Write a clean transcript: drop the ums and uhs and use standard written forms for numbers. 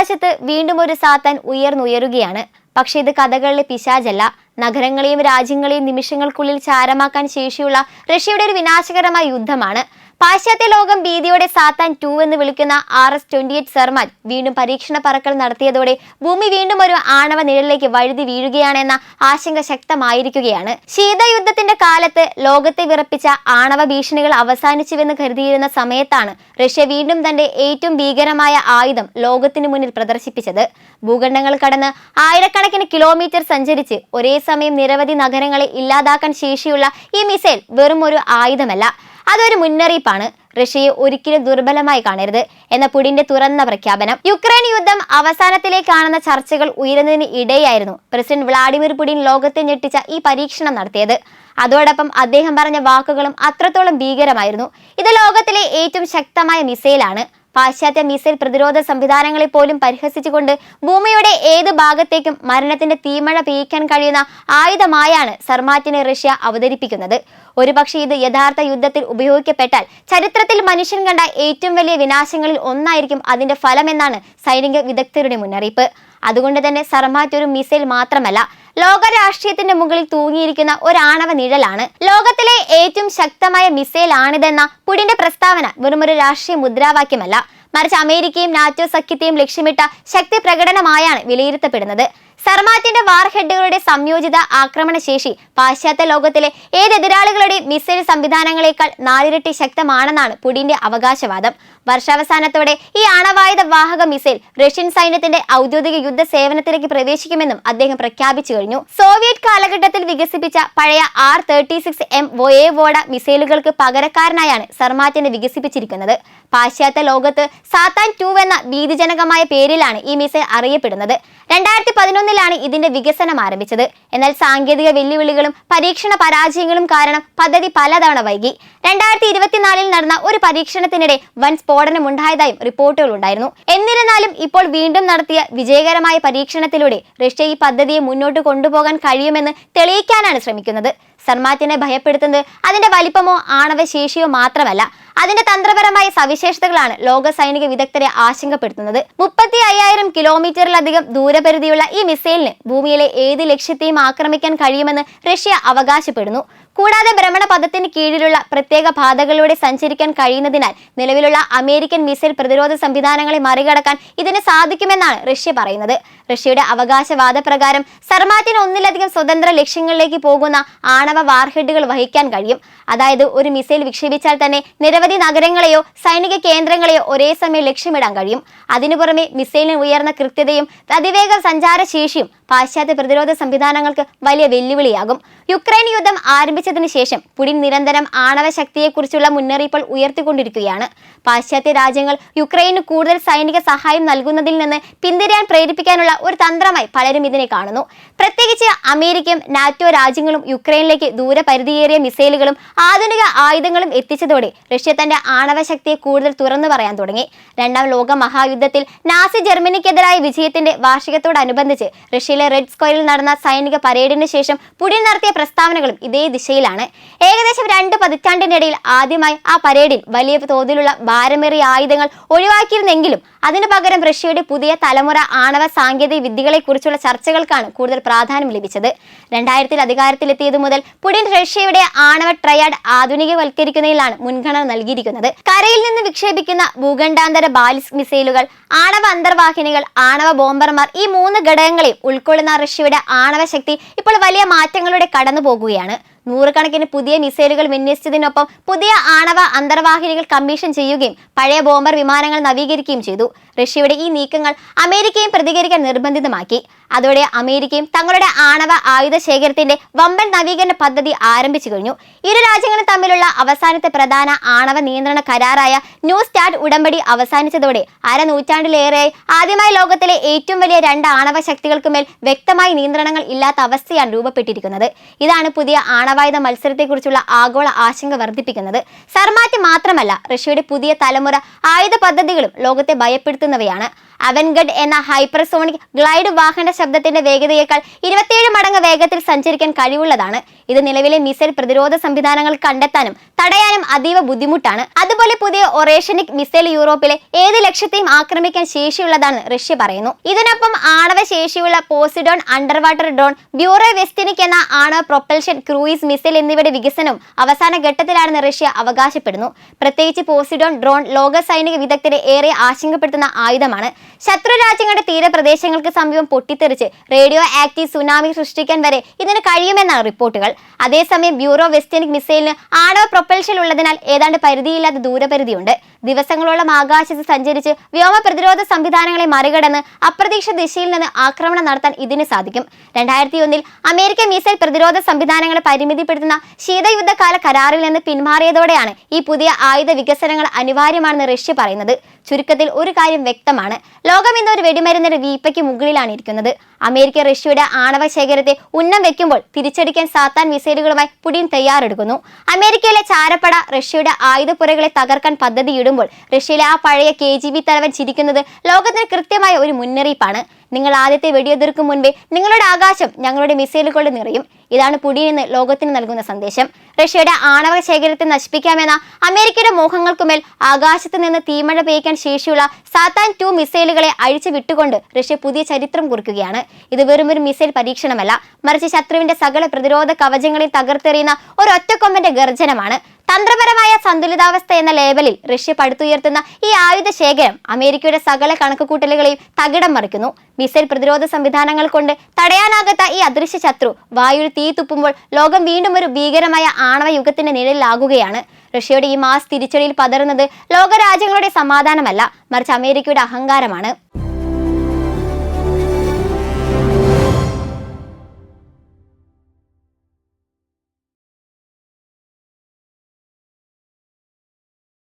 ആകാശത്ത് വീണ്ടും ഒരു സാത്താൻ ഉയർന്നുയരുകയാണ്. പക്ഷെ ഇത് കഥകളിലെ പിശാചല്ല. നഗരങ്ങളെയും രാജ്യങ്ങളെയും നിമിഷങ്ങൾക്കുള്ളിൽ ചാരമാക്കാൻ ശേഷിയുള്ള റഷ്യയുടെ ഒരു വിനാശകരമായ യുദ്ധമാണ്. പാശ്ചാത്യ ലോകം ഭീതിയോടെ സാത്താൻ 2 എന്ന് വിളിക്കുന്ന RS-28 സർമാറ്റ് വീണ്ടും പരീക്ഷണ പറക്കൽ നടത്തിയതോടെ ഭൂമി വീണ്ടും ഒരു ആണവ നിഴലിലേക്ക് വഴുതി വീഴുകയാണെന്ന ആശങ്ക ശക്തമായിരിക്കുകയാണ്. ശീതയുദ്ധത്തിന്റെ കാലത്ത് ലോകത്തെ വിറപ്പിച്ച ആണവ ഭീഷണികൾ അവസാനിച്ചുവെന്ന് കരുതിയിരുന്ന സമയത്താണ് റഷ്യ വീണ്ടും തന്റെ ഏറ്റവും ഭീകരമായ ആയുധം ലോകത്തിനു മുന്നിൽ പ്രദർശിപ്പിച്ചത്. ഭൂഖണ്ഡങ്ങൾ കടന്ന് ആയിരക്കണക്കിന് കിലോമീറ്റർ സഞ്ചരിച്ച് ഒരേ സമയം നിരവധി നഗരങ്ങളെ ഇല്ലാതാക്കാൻ ശേഷിയുള്ള ഈ മിസൈൽ വെറും ഒരു ആയുധമല്ല, അതൊരു മുന്നറിയിപ്പാണ്. റഷ്യയെ ഒരിക്കലും ദുർബലമായി കാണരുത് എന്ന പുടിന്റെ തുറന്ന പ്രഖ്യാപനം. യുക്രൈൻ യുദ്ധം അവസാനത്തിലേക്കാണെന്ന ചർച്ചകൾ ഉയരുന്നതിന് ഇടയായിരുന്നു പ്രസിഡന്റ് വ്ളാഡിമിർ പുടിൻ ലോകത്തെ ഞെട്ടിച്ച ഈ പരീക്ഷണം നടത്തിയത്. അതോടൊപ്പം അദ്ദേഹം പറഞ്ഞ വാക്കുകളും അത്രത്തോളം ഭീകരമായിരുന്നു. ഇത് ലോകത്തിലെ ഏറ്റവും ശക്തമായ മിസൈലാണ്. പാശ്ചാത്യ മിസൈൽ പ്രതിരോധ സംവിധാനങ്ങളെ പോലും പരിഹസിച്ചുകൊണ്ട് ഭൂമിയുടെ ഏത് ഭാഗത്തേക്കും മരണത്തിന്റെ തീമഴ പെയ്യിക്കാൻ കഴിയുന്ന ആയുധമായാണ് സർമാറ്റിനെ റഷ്യ അവതരിപ്പിക്കുന്നത്. ഒരുപക്ഷെ ഇത് യഥാർത്ഥ യുദ്ധത്തിൽ ഉപയോഗിക്കപ്പെട്ടാൽ ചരിത്രത്തിൽ മനുഷ്യൻ കണ്ട ഏറ്റവും വലിയ വിനാശങ്ങളിൽ ഒന്നായിരിക്കും അതിന്റെ ഫലമെന്നാണ് സൈനിക വിദഗ്ധരുടെ മുന്നറിയിപ്പ്. അതുകൊണ്ട് തന്നെ സർമാറ്റ് ഒരു മിസൈൽ മാത്രമല്ല, ലോക രാഷ്ട്രീയത്തിന്റെ മുകളിൽ തൂങ്ങിയിരിക്കുന്ന ഒരു ആണവ നിഴലാണ്. ലോകത്തിലെ ഏറ്റവും ശക്തമായ മിസൈൽ ആണിതെന്ന പുടിന്റെ പ്രസ്താവന വെറുമൊരു രാഷ്ട്രീയ മുദ്രാവാക്യമല്ല, മറിച്ച് അമേരിക്കയും നാറ്റോ സഖ്യത്തെയും ലക്ഷ്യമിട്ട ശക്തി പ്രകടനമായാണ് വിലയിരുത്തപ്പെടുന്നത്. സർമാറ്റിന്റെ വാർഹെഡുകളുടെ സംയോജിത ആക്രമണശേഷി പാശ്ചാത്യ ലോകത്തിലെ ഏത് എതിരാളികളുടെ മിസൈൽ സംവിധാനങ്ങളെക്കാൾ 4 ഇരട്ടി ശക്തമാണെന്നാണ് പുടിന്റെ അവകാശവാദം. വർഷാവസാനത്തോടെ ഈ ആണവായുധ വാഹക മിസൈൽ റഷ്യൻ സൈന്യത്തിന്റെ ഔദ്യോഗിക യുദ്ധ സേവനത്തിലേക്ക് പ്രവേശിക്കുമെന്നും അദ്ദേഹം പ്രഖ്യാപിച്ചു കഴിഞ്ഞു. സോവിയറ്റ് കാലഘട്ടത്തിൽ വികസിപ്പിച്ച പഴയ R-36M വോയേവോഡ മിസൈലുകൾക്ക് പകരക്കാരനായാണ് സർമാറ്റിനെ വികസിപ്പിച്ചിരിക്കുന്നത്. പാശ്ചാത്യ ലോകത്ത് സാത്താൻ 2 എന്ന ഭീതിജനകമായ പേരിലാണ് ഈ മിസൈൽ അറിയപ്പെടുന്നത്. 2011 ഇതിന്റെ വികസനം ആരംഭിച്ചത്. എന്നാൽ സാങ്കേതിക വെല്ലുവിളികളും പരീക്ഷണ പരാജയങ്ങളും കാരണം പദ്ധതി പലതവണ വൈകി. 2024 നടന്ന ഒരു പരീക്ഷണത്തിനിടെ വൻ സ്ഫോടനം ഉണ്ടായതായും റിപ്പോർട്ടുകൾ ഉണ്ടായിരുന്നു. എന്നിരുന്നാലും ഇപ്പോൾ വീണ്ടും നടത്തിയ വിജയകരമായ പരീക്ഷണത്തിലൂടെ റഷ്യ ഈ പദ്ധതിയെ മുന്നോട്ട് കൊണ്ടുപോകാൻ കഴിയുമെന്ന് തെളിയിക്കാനാണ് ശ്രമിക്കുന്നത്. സർമാറ്റിനെ ഭയപ്പെടുത്തുന്നത് അതിന്റെ വലിപ്പമോ ആണവശേഷിയോ മാത്രമല്ല, അതിന്റെ തന്ത്രപരമായ സവിശേഷതകളാണ് ലോക സൈനിക വിദഗ്ധരെ ആശങ്കപ്പെടുത്തുന്നത്. 35,000 കിലോമീറ്ററിലധികം ദൂരപരിധിയുള്ള ഈ മിസൈലിന് ഭൂമിയിലെ ഏത് ലക്ഷ്യത്തെയും ആക്രമിക്കാൻ കഴിയുമെന്ന് റഷ്യ അവകാശപ്പെടുന്നു. കൂടാതെ ഭ്രമണപഥത്തിന് കീഴിലുള്ള പ്രത്യേക പാതകളിലൂടെ സഞ്ചരിക്കാൻ കഴിയുന്നതിനാൽ നിലവിലുള്ള അമേരിക്കൻ മിസൈൽ പ്രതിരോധ സംവിധാനങ്ങളെ മറികടക്കാൻ ഇതിന് സാധിക്കുമെന്നാണ് റഷ്യ പറയുന്നത്. റഷ്യയുടെ അവകാശവാദപ്രകാരം സർമാറ്റിന് ഒന്നിലധികം സ്വതന്ത്ര ലക്ഷ്യങ്ങളിലേക്ക് പോകുന്ന ആണവ വാർഹെഡുകൾ വഹിക്കാൻ കഴിയും. അതായത് ഒരു മിസൈൽ വിക്ഷേപിച്ചാൽ തന്നെ നിരവധി നഗരങ്ങളെയോ സൈനിക കേന്ദ്രങ്ങളെയോ ഒരേ സമയം ലക്ഷ്യമിടാൻ കഴിയും. അതിനു പുറമെ മിസൈലിന് ഉയർന്ന കൃത്യതയും അതിവേഗ സഞ്ചാരശേഷിയും പാശ്ചാത്യ പ്രതിരോധ സംവിധാനങ്ങൾക്ക് വലിയ വെല്ലുവിളിയാകും. യുക്രൈൻ യുദ്ധം ആരംഭിച്ചതിന് ശേഷം പുടിൻ നിരന്തരം ആണവ ശക്തിയെക്കുറിച്ചുള്ള മുന്നറിയിപ്പുകൾ ഉയർത്തിക്കൊണ്ടിരിക്കുകയാണ്. പാശ്ചാത്യ രാജ്യങ്ങൾ യുക്രൈന് കൂടുതൽ സൈനിക സഹായം നൽകുന്നതിൽ നിന്ന് പിന്തിരിയാൻ പ്രേരിപ്പിക്കാനുള്ള ഒരു തന്ത്രമായി പലരും ഇതിനെ കാണുന്നു. പ്രത്യേകിച്ച് അമേരിക്കയും നാറ്റോ രാജ്യങ്ങളും യുക്രൈനിലേക്ക് ദൂരപരിധിയേറിയ മിസൈലുകളും ആധുനിക ആയുധങ്ങളും എത്തിച്ചതോടെ റഷ്യ തന്റെ ആണവ ശക്തിയെ കൂടുതൽ തുറന്നു പറയാൻ തുടങ്ങി. 2ാം ലോക മഹായുദ്ധത്തിൽ നാസി ജർമ്മനിക്കെതിരായ വിജയത്തിന്റെ വാർഷികത്തോടനുബന്ധിച്ച് റഷ്യയിലെ റെഡ് സ്ക്വയറിൽ നടന്ന സൈനിക പരേഡിന് ശേഷം പുടിൻ നടത്തിയ പ്രസ്താവനകളും ഇതേ ദിശയിലാണ്. ഏകദേശം 2 പതിറ്റാണ്ടിനിടയിൽ ആദ്യമായി ആ പരേഡിൽ വലിയ തോതിലുള്ള ഭാരമേറിയ ആയുധങ്ങൾ ഒഴിവാക്കിയിരുന്നെങ്കിലും അതിനു പകരം റഷ്യയുടെ പുതിയ തലമുറ ആണവ സാങ്കേതിക വിദ്യകളെ കുറിച്ചുള്ള ചർച്ചകൾക്കാണ് കൂടുതൽ പ്രാധാന്യം ലഭിച്ചത്. 2000 അധികാരത്തിലെത്തിയതു മുതൽ പുടിൻ റഷ്യയുടെ ആണവ ട്രയാഡ് ആധുനികവൽക്കരിക്കുന്നതിലാണ് മുൻഗണന നൽകിയിരിക്കുന്നത്. കരയിൽ നിന്ന് വിക്ഷേപിക്കുന്ന ഭൂഖണ്ഡാന്തര ബാലിസ്റ്റിക് മിസൈലുകൾ, ആണവ അന്തർവാഹിനികൾ, ആണവ ബോംബർമാർ, ഈ 3 ഘടകങ്ങളെയും ഉൾക്കൊള്ളുന്ന റഷ്യയുടെ ആണവ ശക്തി ഇപ്പോൾ വലിയ മാറ്റങ്ങളുടെ കടന്നു പോകുകയാണ്. 100 കണക്കിന് പുതിയ മിസൈലുകൾ വിന്യസിച്ചതിനൊപ്പം പുതിയ ആണവ അന്തർവാഹിനികൾ കമ്മീഷൻ ചെയ്യുകയും പഴയ ബോംബർ വിമാനങ്ങൾ നവീകരിക്കുകയും ചെയ്തു. റഷ്യയുടെ ഈ നീക്കങ്ങൾ അമേരിക്കയും പ്രതികരിക്കാൻ നിർബന്ധിതമാക്കി. അതോടെ അമേരിക്കയും തങ്ങളുടെ ആണവ ആയുധ ശേഖരത്തിന്റെ വമ്പൻ നവീകരണ പദ്ധതി ആരംഭിച്ചു കഴിഞ്ഞു. ഇരു രാജ്യങ്ങളും തമ്മിലുള്ള അവസാനത്തെ പ്രധാന ആണവ നിയന്ത്രണ കരാറായ ന്യൂ സ്റ്റാർട്ട് ഉടമ്പടി അവസാനിച്ചതോടെ അരനൂറ്റാണ്ടിലേറെയായി ആദ്യമായി ലോകത്തിലെ ഏറ്റവും വലിയ 2 ആണവ ശക്തികൾക്കുമേൽ വ്യക്തമായ നിയന്ത്രണങ്ങൾ ഇല്ലാത്ത അവസ്ഥയാണ് രൂപപ്പെട്ടിരിക്കുന്നത്. ഇതാണ് പുതിയ ആണവായുധ മത്സരത്തെക്കുറിച്ചുള്ള ആഗോള ആശങ്ക വർദ്ധിപ്പിക്കുന്നത്. സർമാറ്റ് മാത്രമല്ല, റഷ്യയുടെ പുതിയ തലമുറ ആയുധ പദ്ധതികളും ലോകത്തെ ഭയപ്പെടുത്തുന്നവയാണ്. അവൻഗഡ് എന്ന ഹൈപ്പർസോണിക് ഗ്ലൈഡ് വാഹന ശബ്ദത്തിന്റെ വേഗതയേക്കാൾ 27 മടങ്ങ് വേഗത്തിൽ സഞ്ചരിക്കാൻ കഴിവുള്ളതാണ്. ഇത് നിലവിലെ മിസൈൽ പ്രതിരോധ സംവിധാനങ്ങൾ കണ്ടെത്താനും തടയാനും അതീവ ബുദ്ധിമുട്ടാണ്. അതുപോലെ പുതിയ ഒറേഷനിക് മിസൈൽ യൂറോപ്പിലെ ഏത് ലക്ഷ്യത്തെയും ആക്രമിക്കാൻ ശേഷിയുള്ളതാണെന്ന് റഷ്യ പറയുന്നു. ഇതിനൊപ്പം ആണവ ശേഷിയുള്ള Poseidon under water drone, Burevestnik എന്ന ആണവ പ്രൊപ്പൽഷൻ ക്രൂയിസ് മിസൈൽ എന്നിവയുടെ വികസനവും അവസാന ഘട്ടത്തിലാണെന്ന് റഷ്യ അവകാശപ്പെടുന്നു. പ്രത്യേകിച്ച് പോസിഡോൺ ഡ്രോൺ ലോക സൈനിക വിദഗ്ധരെ ഏറെ ആശങ്കപ്പെടുത്തുന്ന ആയുധമാണ്. ശത്രു രാജ്യങ്ങളുടെ തീരപ്രദേശങ്ങൾക്ക് സമീപം പൊട്ടിത്തെറിച്ച് റേഡിയോ ആക്റ്റീവ് സുനാമി സൃഷ്ടിക്കാൻ വരെ ഇതിന് കഴിയുമെന്നാണ് റിപ്പോർട്ടുകൾ. അതേസമയം ബ്യൂറോ വെസ്റ്റിനിക് മിസൈലിന് ആണവ പ്രൊപ്പൽഷൻ ഉള്ളതിനാൽ ഏതാണ്ട് പരിധിയില്ലാത്ത ദൂരപരിധിയുണ്ട്. ദിവസങ്ങളോളം ആകാശത്ത് സഞ്ചരിച്ച് വ്യോമ പ്രതിരോധ സംവിധാനങ്ങളെ മറികടന്ന് അപ്രതീക്ഷിത ദിശയിൽ നിന്ന് ആക്രമണം നടത്താൻ ഇതിന് സാധിക്കും. 2001 അമേരിക്കൻ മിസൈൽ പ്രതിരോധ സംവിധാനങ്ങളെ പരിമിതിപ്പെടുത്തുന്ന ശീതയുദ്ധകാല കരാറിൽ നിന്ന് പിന്മാറിയതോടെയാണ് ഈ പുതിയ ആയുധ വികസനങ്ങൾ അനിവാര്യമാണെന്ന് റഷ്യ പറയുന്നത്. ചുരുക്കത്തിൽ ഒരു കാര്യം വ്യക്തമാണ്, ലോകം ഇന്ന് ഒരു വെടിമരുന്നിന്റെ വീപ്പയ്ക്ക് മുകളിലാണ് ഇരിക്കുന്നത്. അമേരിക്ക റഷ്യയുടെ ആണവ ശേഖരത്തെ ഉന്നം വെക്കുമ്പോൾ തിരിച്ചടിക്കാൻ സാത്താൻ മിസൈലുകളുമായി പുടിൻ തയ്യാറെടുക്കുന്നു. അമേരിക്കയിലെ ചാരപ്പട റഷ്യയുടെ ആയുധപ്പുരകളെ തകർക്കാൻ പദ്ധതിയിടുമ്പോൾ റഷ്യയിലെ ആ പഴയ KGB തലവൻ ചിരിക്കുന്നത് ലോകത്തിന് കൃത്യമായ ഒരു മുന്നറിയിപ്പാണ്. നിങ്ങൾ ആദ്യത്തെ വെടിയുതിർക്കും മുൻപേ നിങ്ങളുടെ ആകാശം ഞങ്ങളുടെ മിസൈലുകൾ നിറയും. ഇതാണ് പുടിൻ ഇന്ന് ലോകത്തിന് നൽകുന്ന സന്ദേശം. റഷ്യയുടെ ആണവ ശേഖരത്തെ നശിപ്പിക്കാമെന്ന അമേരിക്കയുടെ മോഹങ്ങൾക്കുമേൽ ആകാശത്ത് നിന്ന് തീമഴ പെയ്യ്ക്കാൻ ശേഷിയുള്ള സാത്താൻ 2 മിസൈലുകളെ അഴിച്ചു വിട്ടുകൊണ്ട് റഷ്യ പുതിയ ചരിത്രം കുറിക്കുകയാണ്. ഇത് വെറുമൊരു മിസൈൽ പരീക്ഷണമല്ല, മറിച്ച് ശത്രുവിന്റെ സകല പ്രതിരോധ കവചങ്ങളെ തകർത്തെറിയുന്ന ഒരൊറ്റക്കൊമ്പന്റെ ഗർജനമാണ്. തന്ത്രപരമായ സന്തുലിതാവസ്ഥ എന്ന ലേബലിൽ റഷ്യ പടുത്തുയർത്തുന്ന ഈ ആയുധ ശേഖരം അമേരിക്കയുടെ സകല കണക്കുകൂട്ടലുകളെയും തകിടം മറിക്കുന്നു. മിസൈൽ പ്രതിരോധ സംവിധാനങ്ങൾ കൊണ്ട് തടയാനാകാത്ത ഈ അദൃശ്യ ശത്രു വായുവിൽ തീ തുപ്പുമ്പോൾ ലോകം വീണ്ടും ഒരു ഭീകരമായ ആണവ യുഗത്തിന്റെ നിഴലിലാകുകയാണ്. റഷ്യയുടെ ഈ മാസ് തിരിച്ചടിയിൽ പതറുന്നത് ലോകരാജ്യങ്ങളുടെ സമാധാനമല്ല, മറിച്ച് അമേരിക്കയുടെ അഹങ്കാരമാണ്.